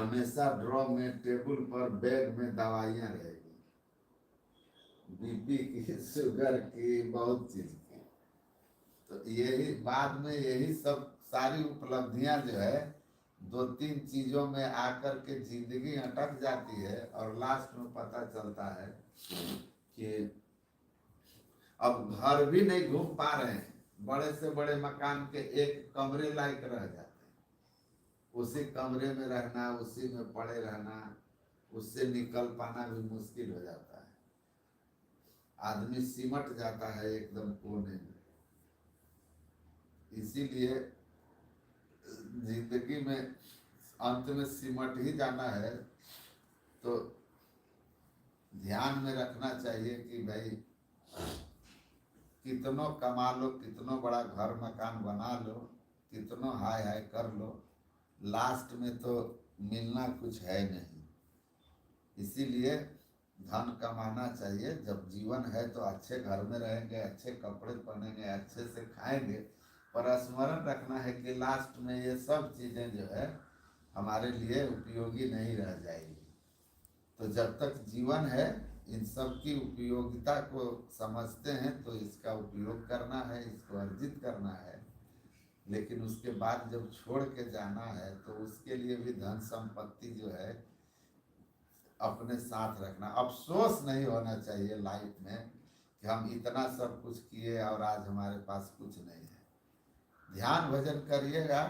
हमेशा ड्रॉ में, टेबल पर, बैग में दवाइयाँ रहेगी, बीपी की, शुगर की, बहुत चीज की। तो यही बाद में यही सब सारी उपलब्धियां जो है 2-3 चीजों में आकर के जिंदगी अटक जाती है, और लास्ट में पता चलता है कि अब घर भी नहीं घूम पा रहे हैं, बड़े से बड़े मकान के एक कमरे लायक रह जाते हैं, उसी कमरे में रहना, उसी में पड़े रहना, उससे निकल पाना भी मुश्किल हो जाता है। आदमी सिमट जाता है एकदम कोने में। इसीलिए जिंदगी में अंत में सिमट ही जाना है, तो ध्यान में रखना चाहिए कि भाई कितनों कमा लो, कितनों बड़ा घर मकान बना लो, कितनों हाय हाय कर लो, लास्ट में तो मिलना कुछ है नहीं। इसीलिए धन कमाना चाहिए। जब जीवन है तो अच्छे घर में रहेंगे, अच्छे कपड़े पहनेंगे, अच्छे से खाएंगे, पर स्मरण रखना है कि लास्ट में ये सब चीज़ें जो है हमारे लिए उपयोगी नहीं रह जाएगी। तो जब तक जीवन है इन सब की उपयोगिता को समझते हैं तो इसका उपयोग करना है, इसको अर्जित करना है। लेकिन उसके बाद जब छोड़ के जाना है तो उसके लिए भी धन संपत्ति जो है अपने साथ रखना। अफसोस नहीं होना चाहिए लाइफ में कि हम इतना सब कुछ किए और आज हमारे पास कुछ नहीं है। ध्यान भजन करिएगा,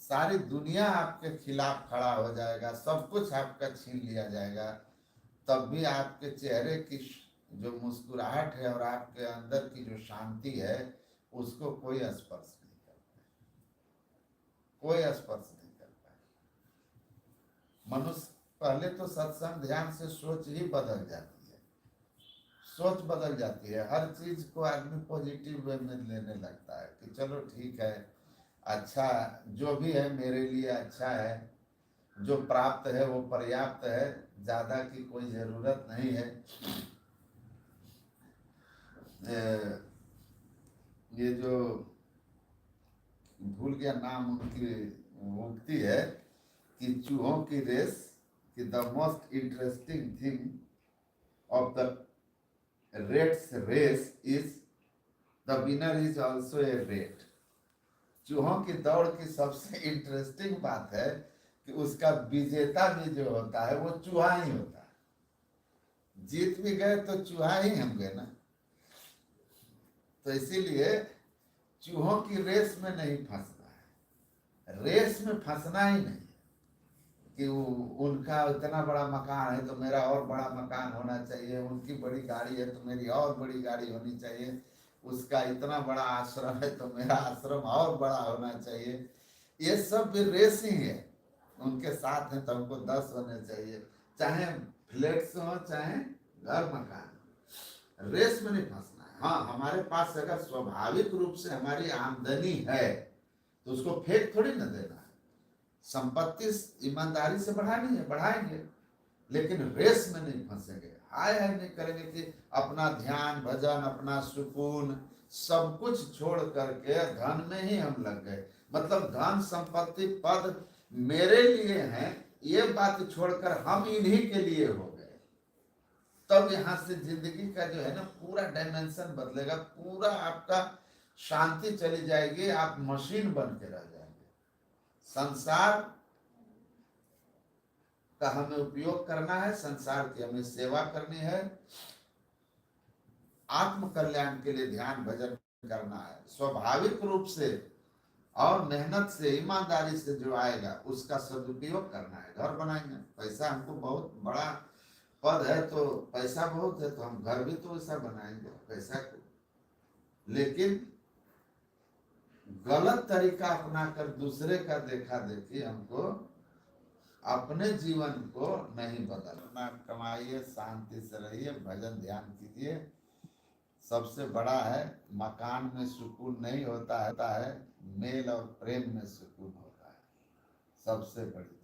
सारी दुनिया आपके खिलाफ खड़ा हो जाएगा, सब कुछ आपका छीन लिया जाएगा, तब भी आपके चेहरे की जो मुस्कुराहट है और आपके अंदर की जो शांति है उसको कोई स्पर्श नहीं कर पाए, कोई स्पर्श नहीं कर पाए। मनुष्य पहले तो सत्संग ध्यान से सोच ही बदल जाती है, सोच बदल जाती है। हर चीज को आदमी पॉजिटिव वे में लेने लगता है कि चलो ठीक है, अच्छा जो भी है मेरे लिए अच्छा है, जो प्राप्त है वो पर्याप्त है, ज्यादा की कोई जरूरत नहीं है। ये जो भूल गया नाम उनकी उक्ति है कि चूहों की रेस कि the most interesting thing of the rats race is the winner is also a rat. चूहों की दौड़ की सबसे इंटरेस्टिंग बात है कि उसका विजेता भी जो होता है वो चूहा ही होता है। जीत भी गए तो चूहा ही होंगे ना। तो इसीलिए चूहों की रेस में नहीं फंसना है, रेस में फंसना ही नहीं कि उनका इतना बड़ा मकान है तो मेरा और बड़ा मकान होना चाहिए, उनकी बड़ी गाड़ी है तो मेरी और बड़ी गाड़ी होनी चाहिए, उसका इतना बड़ा आश्रम है तो मेरा आश्रम और बड़ा होना चाहिए। ये सब भी रेस ही है। उनके साथ हैं तो हमको 10 होने चाहिए, चाहे फ्लैट्स हो चाहे घर मकान। रेस में नहीं फंसना है। हाँ, हमारे पास अगर स्वाभाविक रूप से हमारी आमदनी है तो उसको फेंक थोड़ी ना देना है। संपत्ति ईमानदारी से बढ़ानी है, बढ़ाएंगे, लेकिन रेस में नहीं फंसेंगे, हाय हाय नहीं करेंगे कि अपना ध्यान भजन, अपना सुकून सब कुछ छोड़ करके धन में ही हम लग गए। मतलब धन संपत्ति पद मेरे लिए हैं ये बात छोड़कर हम इन्हीं के लिए हो गए। तब यहां से जिंदगी का जो है ना पूरा डायमेंशन बदलेगा, पूरा आपका शांति चली जाएगी, आप मशीन बन के रह जाएंगे। संसार का हमें उपयोग करना है, संसार की हमें सेवा करनी है, आत्म कल्याण के लिए ध्यान भजन करना है। स्वाभाविक रूप से और मेहनत से ईमानदारी से जो आएगा उसका सदुपयोग करना है। घर बनाएंगे, पैसा हमको बहुत बड़ा पद है तो पैसा बहुत है तो हम घर भी तो ऐसा बनाएंगे पैसा को, लेकिन गलत तरीका अपनाकर दूसरे का देखा देखी हमको अपने जीवन को नहीं बदलना। कमाइए, शांति से रहिए, भजन ध्यान कीजिए। सबसे बड़ा है मकान में सुकून नहीं होता है, मेल और प्रेम में सुकून होता है। सबसे बड़ी